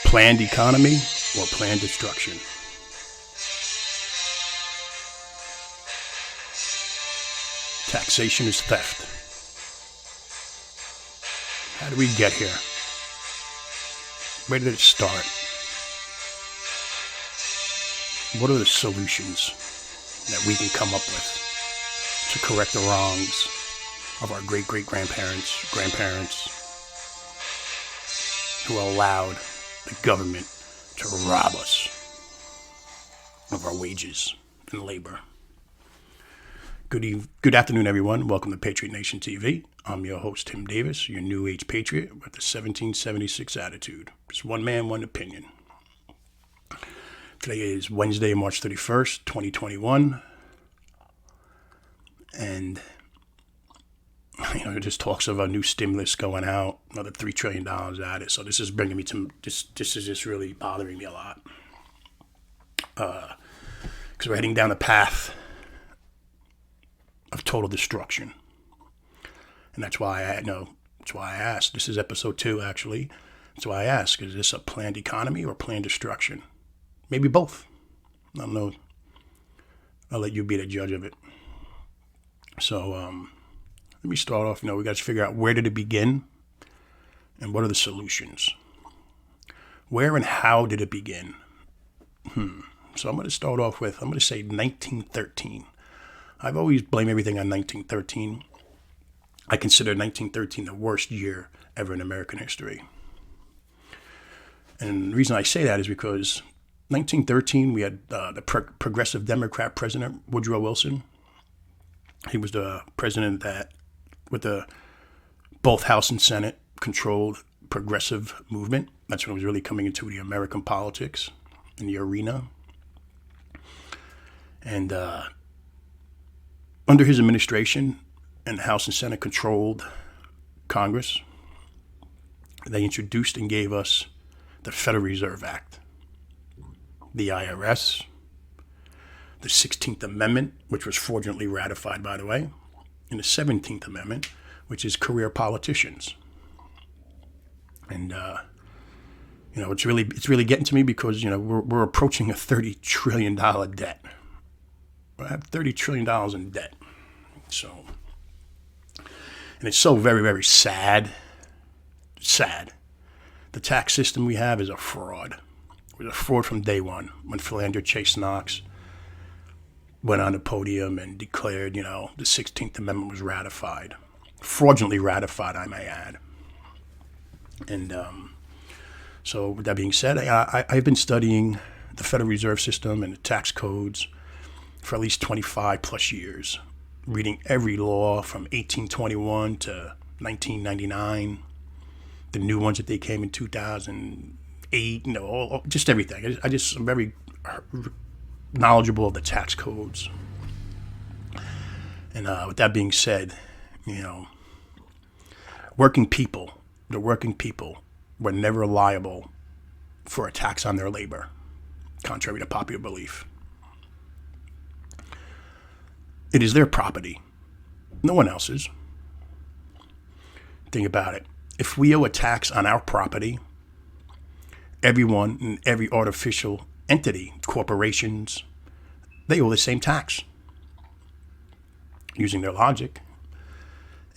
Planned economy or planned destruction? Taxation is theft. How did we get here? Where did it start? What are the solutions that we can come up with to correct the wrongs of our great-great-grandparents, grandparents, who allowed the government to rob us of our wages and labor? Good afternoon, everyone. Welcome to Patriot Nation TV. I'm your host, Tim Davis, your New Age Patriot with the 1776 attitude. Just one man, one opinion. Today is Wednesday, March 31st, 2021. And, just talks of a new stimulus going out, another $3 trillion at it. So this is bringing me to, this is just really bothering me a lot. Because we're heading down a path of total destruction. And that's why I asked. This is episode 2, actually. That's why I asked, is this a planned economy or planned destruction? Maybe both. I don't know. I'll let you be the judge of it. So, let me start off. We got to figure out, where did it begin and what are the solutions? Where and how did it begin? So I'm going to start off with, I'm going to say 1913. I've always blamed everything on 1913. I consider 1913 the worst year ever in American history. And the reason I say that is because 1913, we had the progressive Democrat president, Woodrow Wilson. He was the president that, with the both House and Senate, controlled progressive movement. That's when it was really coming into the American politics in the arena. And under his administration, and the House and Senate controlled Congress, they introduced and gave us the Federal Reserve Act, the IRS, the 16th Amendment, which was fraudulently ratified, by the way, and the 17th Amendment, which is career politicians. And, it's really getting to me because, we're approaching a $30 trillion debt. I have $30 trillion in debt. So, and it's so very, very sad. Sad. The tax system we have is a fraud. It was a fraud from day one, when Philander Chase Knox went on the podium and declared, the 16th Amendment was ratified. Fraudulently ratified, I may add. And so with that being said, I've been studying the Federal Reserve System and the tax codes for at least 25 plus years, reading every law from 1821 to 1999, the new ones that they came in 2008, just everything. I'm very knowledgeable of the tax codes. And with that being said, the working people were never liable for a tax on their labor, contrary to popular belief. It is their property, no one else's. Think about it. If we owe a tax on our property, everyone in every artificial entity, corporations, they owe the same tax, using their logic.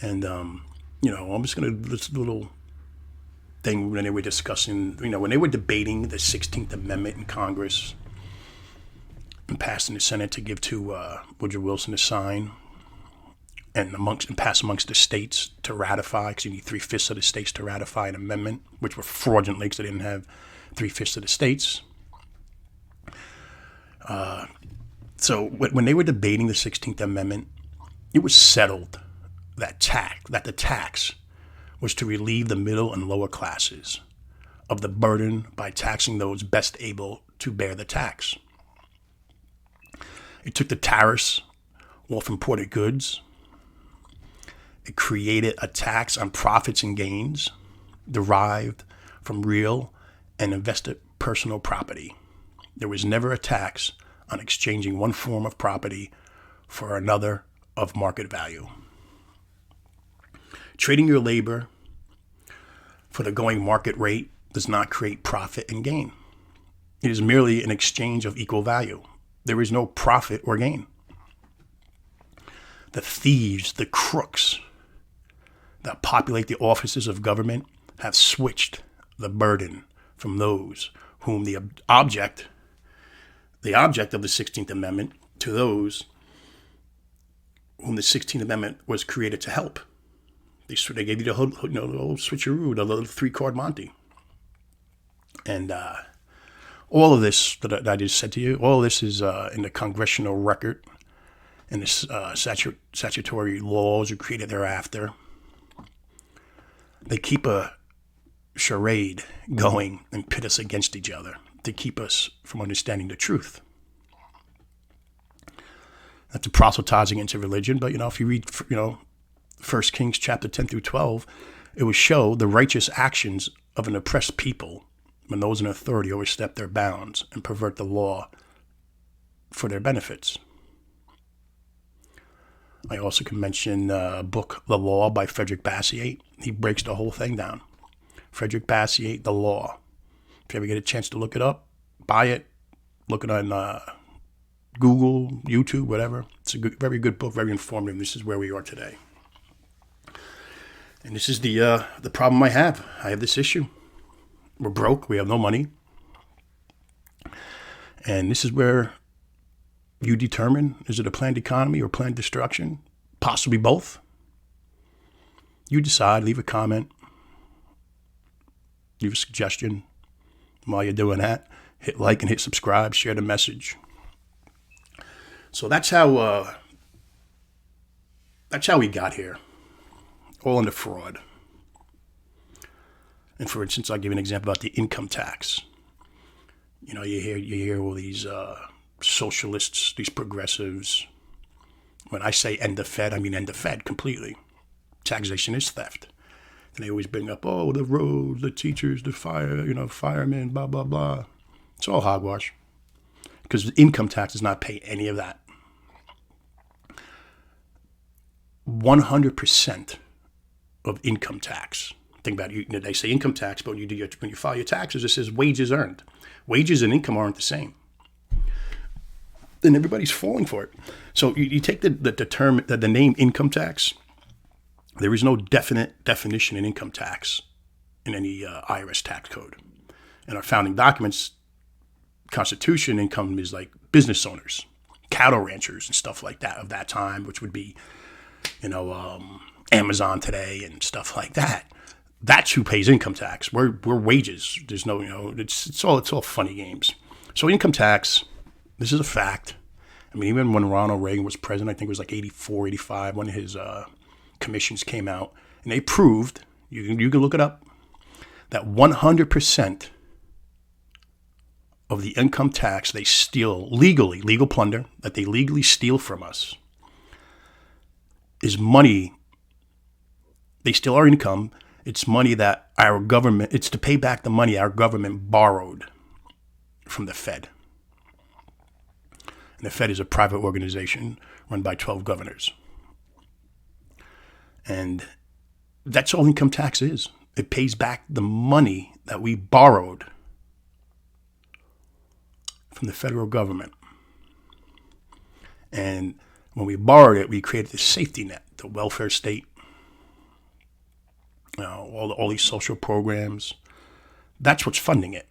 And, I'm just going to, this little thing when they were discussing, when they were debating the 16th Amendment in Congress, and passed in the Senate to give to Woodrow Wilson to sign, and pass amongst the states to ratify, because you need 3/5 of the states to ratify an amendment, which were fraudulently because they didn't have 3/5 of the states. So when they were debating the 16th Amendment, it was settled that the tax was to relieve the middle and lower classes of the burden by taxing those best able to bear the tax. It took the tariffs off imported goods. It created a tax on profits and gains derived from real and invested personal property. There was never a tax on exchanging one form of property for another of market value. Trading your labor for the going market rate does not create profit and gain. It is merely an exchange of equal value. There is no profit or gain. The thieves, the crooks that populate the offices of government have switched the burden from those whom the object of the 16th Amendment to those whom the 16th Amendment was created to help. They gave you the whole, the old switcheroo, the little 3-card Monty. And all of this that I just said to you, all of this is in the congressional record and the statutory laws are created thereafter. They keep a charade going and pit us against each other to keep us from understanding the truth. That's a proselytizing into religion, but if you read 1 Kings chapter 10 through 12, it will show the righteous actions of an oppressed people when those in authority overstep their bounds and pervert the law for their benefits. I also can mention a book, The Law by Frederick Bastiat. He breaks the whole thing down. Frederick Bastiat, The Law. If you ever get a chance to look it up, buy it. Look it on Google, YouTube, whatever. It's a very good book, very informative. This is where we are today. And this is the problem I have. I have this issue. We're broke. We have no money. And this is where you determine, is it a planned economy or planned destruction? Possibly both. You decide, leave a comment, leave a suggestion. While you're doing that, hit like and hit subscribe, share the message. So that's how we got here. All under fraud. And for instance, I'll give you an example about the income tax. You hear all these socialists, these progressives. When I say end the Fed, I mean end the Fed completely. Taxation is theft. And they always bring up, the roads, the teachers, the firemen, blah, blah, blah. It's all hogwash. Because the income tax does not pay any of that. 100% of income tax. Think about it. They say income tax, but when you file your taxes, it says wages earned. Wages and income aren't the same. And everybody's falling for it. So you take the term, the name income tax. There is no definite definition in income tax in any IRS tax code. In our founding documents, Constitution, income is like business owners, cattle ranchers and stuff like that of that time, which would be, Amazon today and stuff like that. That's who pays income tax. We're wages. There's no, it's all funny games. So income tax, this is a fact. I mean, even when Ronald Reagan was president, I think it was like 84, 85, when his commissions came out, and they proved, you can look it up, that 100% of the income tax they steal legally, legal plunder, that they legally steal from us, is money. They steal our income. It's money that our government, it's to pay back the money our government borrowed from the Fed. And the Fed is a private organization run by 12 governors. And that's all income tax is. It pays back the money that we borrowed from the federal government. And when we borrowed it, we created this safety net, the welfare state, all these social programs. That's what's funding it.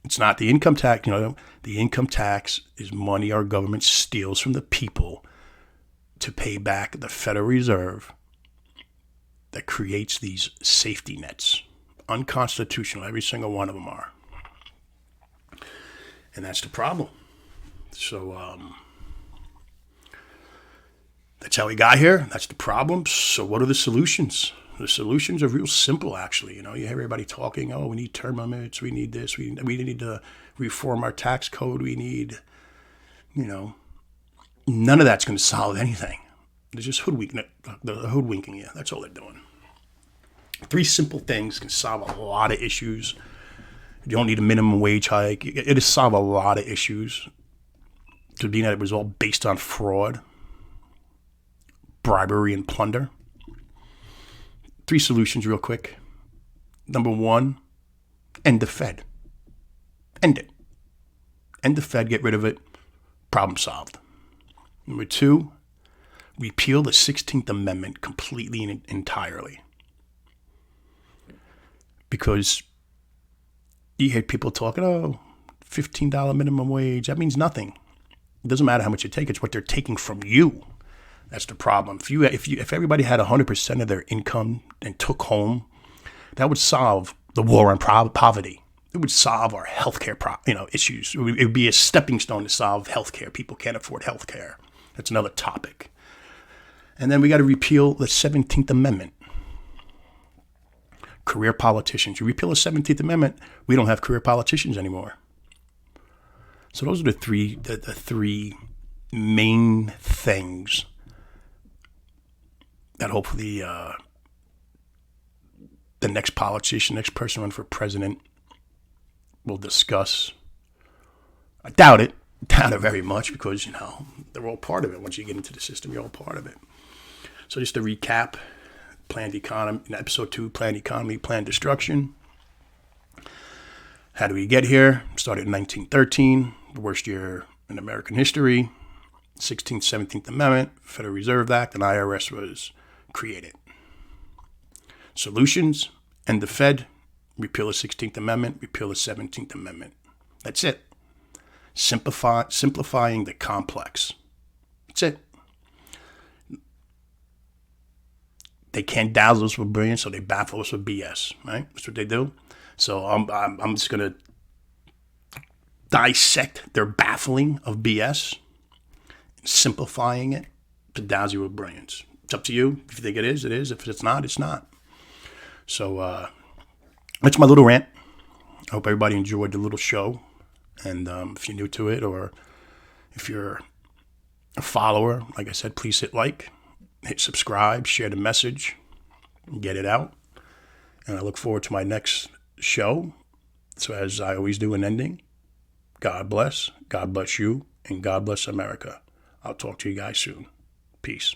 It's not the income tax. The income tax is money our government steals from the people to pay back the Federal Reserve that creates these safety nets. Unconstitutional. Every single one of them are. And that's the problem. So that's how we got here. That's the problem. So what are the solutions? The solutions are real simple, actually. You hear everybody talking, we need term limits, we need this, we need to reform our tax code, we need, none of that's going to solve anything. They're just hoodwinking you. That's all they're doing. 3 simple things can solve a lot of issues. You don't need a minimum wage hike. It'll solve a lot of issues. To being that it was all based on fraud, bribery, and plunder. 3 solutions real quick. Number one, end the Fed. End it. End the Fed, get rid of it, problem solved. Number two, repeal the 16th Amendment completely and entirely. Because you hear people talking, oh, $15 minimum wage, that means nothing. It doesn't matter how much you take, it's what they're taking from you. That's the problem. If everybody had 100% of their income and took home, that would solve the war on poverty. It would solve our healthcare issues. It would be a stepping stone to solve healthcare. People can't afford healthcare. That's another topic. And then we got to repeal the 17th Amendment. Career politicians. You repeal the 17th Amendment, we don't have career politicians anymore. So those are the three main things that hopefully the next politician, next person running for president will discuss. I doubt it very much because, they're all part of it. Once you get into the system, you're all part of it. So just to recap, planned economy, in episode 2, planned economy, planned destruction. How do we get here? Started in 1913, the worst year in American history. 16th, 17th Amendment, Federal Reserve Act, and IRS was created. Solutions, end the Fed, repeal the 16th Amendment, repeal the 17th Amendment. That's it. Simplifying the complex. That's it. They can't dazzle us with brilliance, so they baffle us with BS, right? That's what they do. So I'm just going to dissect their baffling of BS, simplifying it to dazzle you with brilliance. It's up to you. If you think it is, it is. If it's not, it's not. So that's my little rant. I hope everybody enjoyed the little show. And if you're new to it or if you're a follower, like I said, please hit like, hit subscribe, share the message, get it out. And I look forward to my next show. So as I always do in ending, God bless you, and God bless America. I'll talk to you guys soon. Peace.